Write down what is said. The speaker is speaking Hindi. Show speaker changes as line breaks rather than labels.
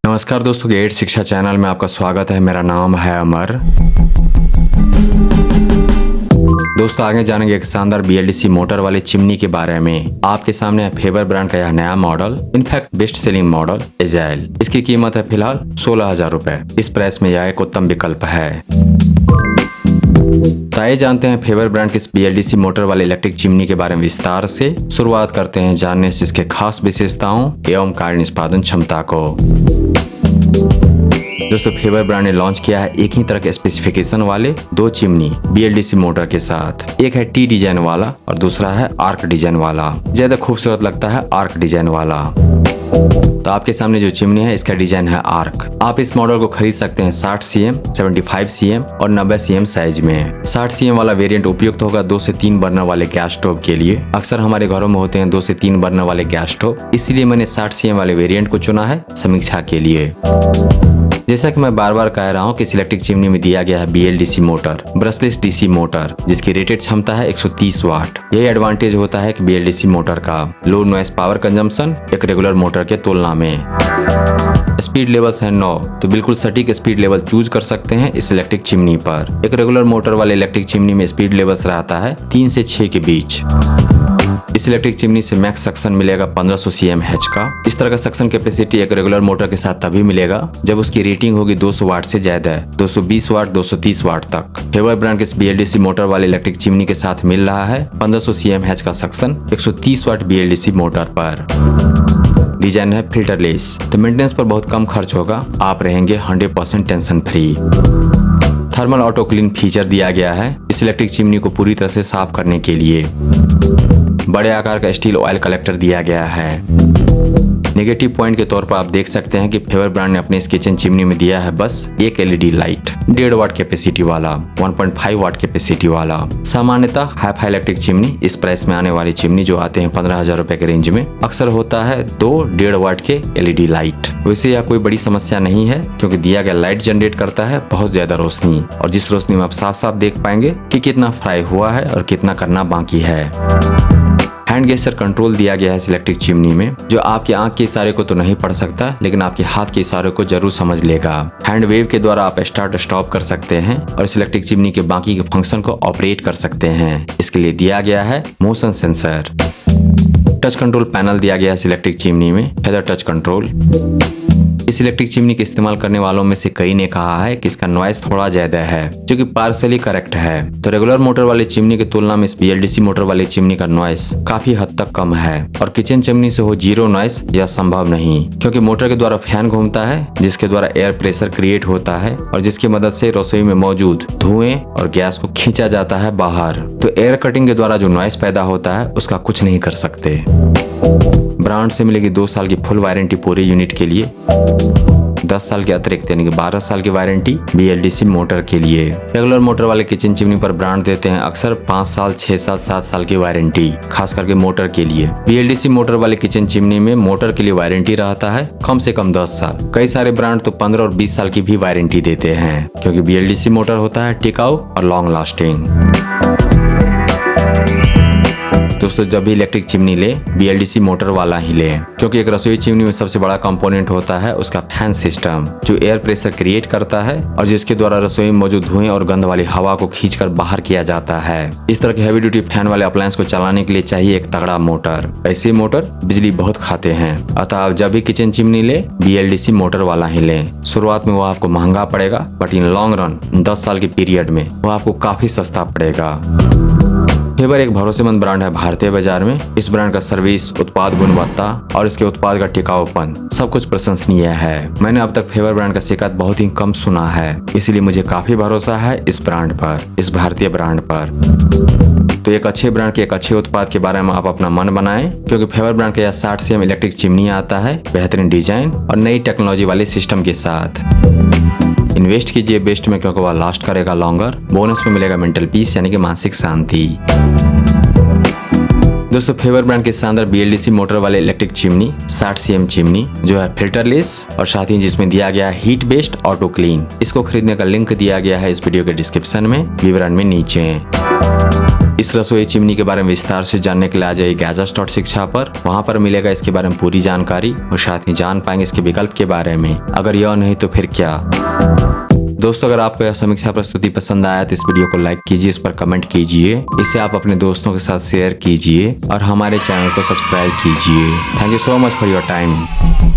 नमस्कार दोस्तों, गेट शिक्षा चैनल में आपका स्वागत है। मेरा नाम है अमर। दोस्तों आगे जानेंगे एक शानदार BLDC मोटर वाले चिमनी के बारे में। आपके सामने है फेबर ब्रांड का यह नया model, in fact best selling model agile. इसकी कीमत है फिलहाल 16,000 रुपए। इस प्राइस में यह एक उत्तम विकल्प है। तो आइए जानते हैं फेबर ब्रांड के इस BLDC मोटर वाले इलेक्ट्रिक चिमनी के बारे में विस्तार से। शुरुआत करते हैं जानने से इसके खास विशेषताओं एवं कार्य निष्पादन क्षमता को। दोस्तों फेबर ब्रांड ने लॉन्च किया है एक ही तरह के स्पेसिफिकेशन वाले दो चिमनी BLDC मोटर के साथ। एक है T डिजाइन वाला और दूसरा है आर्क डिजाइन वाला। ज्यादा खूबसूरत लगता है आर्क डिजाइन वाला। तो आपके सामने जो चिमनी है इसका डिजाइन है आर्क। आप इस मॉडल को खरीद सकते हैं 60 cm, 75 cm और 90 cm साइज में। 60 cm वाला वेरिएंट उपयुक्त होगा 2 से 3 बर्नर वाले गैस स्टोव के लिए। अक्सर हमारे घरों में होते हैं 2 से 3 बर्नर वाले गैस स्टोव, इसीलिए मैंने 60 cm वाले वेरिएंट को चुना है समीक्षा के लिए। जैसा कि मैं बार बार कह रहा हूँ कि इलेक्ट्रिक चिमनी में दिया गया है BLDC motor, brushless DC motor, जिसकी रेटेड क्षमता है 130 वाट। यही एडवांटेज होता है कि BLDC मोटर का लो नॉइस पावर कंजम्पशन एक रेगुलर मोटर के तुलना में। स्पीड लेवल्स है 9, तो बिल्कुल सटीक स्पीड लेवल चूज कर सकते हैं इस इलेक्ट्रिक चिमनी पर। एक रेगुलर मोटर वाले इलेक्ट्रिक चिमनी में स्पीड लेवल्स रहता है 3 से 6 के बीच। इस इलेक्ट्रिक चिमनी से मैक्स सक्शन मिलेगा 1500 cmH का। इस तरह का सक्शन कैपेसिटी एक रेगुलर मोटर के साथ तभी मिलेगा जब उसकी रेटिंग होगी 200 वाट से ज्यादा, 220 वाट 230 वाट तक। फेबर ब्रांड के इस BLDC मोटर वाले इलेक्ट्रिक चिमनी के साथ मिल रहा है 1500 cmH का सक्शन 130 वाट BLDC मोटर पर। डिजाइन है फिल्टरलेस, तो मेंटेनेंस पर बहुत कम खर्च होगा। आप रहेंगे 100% tension free. Thermal auto clean feature दिया गया है इस इलेक्ट्रिक चिमनी को पूरी तरह से साफ करने के लिए। बड़े आकार का स्टील ऑयल कलेक्टर दिया गया है। नेगेटिव पॉइंट के तौर पर आप देख सकते हैं कि फेबर ब्रांड ने अपने इस किचन चिमनी में दिया है बस एक LED लाइट, 1.5 वाट कैपेसिटी वाला, 1.5 वाट कैपेसिटी वाला। सामान्यतः हाई इलेक्ट्रिक चिमनी इस प्राइस में आने वाली चिमनी जो आते हैं 15,000 रुपए के रेंज में, अक्सर होता है 2-1.5 वाट के LED लाइट। वैसे यह कोई बड़ी समस्या नहीं है क्योंकि दिया गया लाइट जनरेट करता है बहुत ज्यादा रोशनी, और जिस रोशनी में आप साफ साफ देख पाएंगे कि कितना फ्राई हुआ है और कितना करना बाकी है। हैंड गेस्चर कंट्रोल दिया गया है इस इलेक्ट्रिक चिमनी में, जो आपके आंख के इशारे को तो नहीं पढ़ सकता लेकिन आपके हाथ के इशारे को जरूर समझ लेगा। हैंड वेव के द्वारा आप स्टार्ट स्टॉप कर सकते हैं और इस इलेक्ट्रिक चिमनी के बाकी के फंक्शन को ऑपरेट कर सकते हैं। इसके लिए दिया गया है motion sensor. Touch control panel दिया गया है इस इलेक्ट्रिक चिमनी में, फेदर टच कंट्रोल। इस इलेक्ट्रिक चिमनी के इस्तेमाल करने वालों में से कई ने कहा है कि इसका नॉइस थोड़ा ज्यादा है, जो कि पार्शियली करेक्ट है। तो रेगुलर मोटर वाले चिमनी की तुलना में इस BLDC मोटर वाले चिमनी का नॉइस काफी हद तक कम है। और किचन चिमनी से हो जीरो नॉइस यह संभव नहीं, क्योंकि मोटर के द्वारा फैन घूमता है जिसके द्वारा एयर प्रेशर क्रिएट होता है और जिसकी मदद से रसोई में मौजूद धुएं और गैस को खींचा जाता है बाहर। तो एयर कटिंग के द्वारा जो नॉइस पैदा होता है उसका कुछ नहीं कर सकते। ब्रांड से मिलेगी 2 साल की फुल वारंटी पूरे यूनिट के लिए, 10 साल के अतिरिक्त यानी कि 12 साल की वारंटी BLDC मोटर के लिए। रेगुलर मोटर वाले किचन चिमनी पर ब्रांड देते हैं अक्सर 5 साल, 6 साल, 7 साल की वारंटी, खास करके मोटर के लिए। BLDC मोटर वाले किचन चिमनी में मोटर के लिए वारंटी रहता है कम से कम 10 साल। कई सारे ब्रांड तो 15 और 20 साल की भी वारंटी देते हैं, क्योंकि BLDC मोटर होता है टिकाऊ और लॉन्ग लास्टिंग। दोस्तों जब भी इलेक्ट्रिक चिमनी ले BLDC मोटर वाला ही ले, क्योंकि एक रसोई चिमनी में सबसे बड़ा कंपोनेंट होता है उसका फैन सिस्टम, जो एयर प्रेशर क्रिएट करता है और जिसके द्वारा रसोई में मौजूद धुएं और गंध वाली हवा को खींचकर बाहर किया जाता है। इस तरह के हैवी ड्यूटी फैन वाले अप्लायंस को चलाने के लिए चाहिए एक तगड़ा मोटर। ऐसे मोटर बिजली बहुत खाते हैं, अतः आप जब भी किचन चिमनी ले BLDC मोटर वाला ही ले। शुरुआत में वो आपको महंगा पड़ेगा, बट इन लॉन्ग रन 10 साल के पीरियड में वो आपको काफी सस्ता पड़ेगा। फेबर एक भरोसेमंद ब्रांड है भारतीय बाजार में। इस ब्रांड का सर्विस, उत्पाद गुणवत्ता और इसके उत्पाद का टिकाऊपन सब कुछ प्रशंसनीय है। मैंने अब तक फेबर ब्रांड का शिकायत बहुत ही कम सुना है, इसलिए मुझे काफी भरोसा है इस ब्रांड पर, इस भारतीय ब्रांड पर। तो एक अच्छे ब्रांड के एक अच्छे उत्पाद के बारे में आप अपना मन बनाएं, क्योंकि फेबर ब्रांड का यह 60 cm इलेक्ट्रिक चिमनी आता है बेहतरीन डिजाइन और नई टेक्नोलॉजी वाले सिस्टम के साथ। इन्वेस्ट कीजिए बेस्ट में, क्योंकि वह लास्ट करेगा लॉन्गर। बोनस में मिलेगा मेंटल पीस यानी कि मानसिक शांति। दोस्तों फेबर ब्रांड के शानदार BLDC मोटर वाले इलेक्ट्रिक चिमनी 60 cm चिमनी जो है फिल्टरलेस और साथ ही जिसमें दिया गया है हीट बेस्ड ऑटो क्लीन। इसको खरीदने का लिंक दिया गया है इस वीडियो के डिस्क्रिप्शन में, विवरण में नीचे। इस रसोई चिमनी के बारे में विस्तार से जानने के लिए आ जाइए गैजेट्स शिक्षा पर। वहाँ पर मिलेगा इसके बारे में पूरी जानकारी और साथ ही जान पाएंगे इसके विकल्प के बारे में। अगर यह नहीं तो फिर क्या। दोस्तों, अगर आपको यह समीक्षा प्रस्तुति पसंद आया तो इस वीडियो को लाइक कीजिए, इस पर कमेंट कीजिए, इसे आप अपने दोस्तों के साथ शेयर कीजिए और हमारे चैनल को सब्सक्राइब कीजिए। Thank you so much for your time.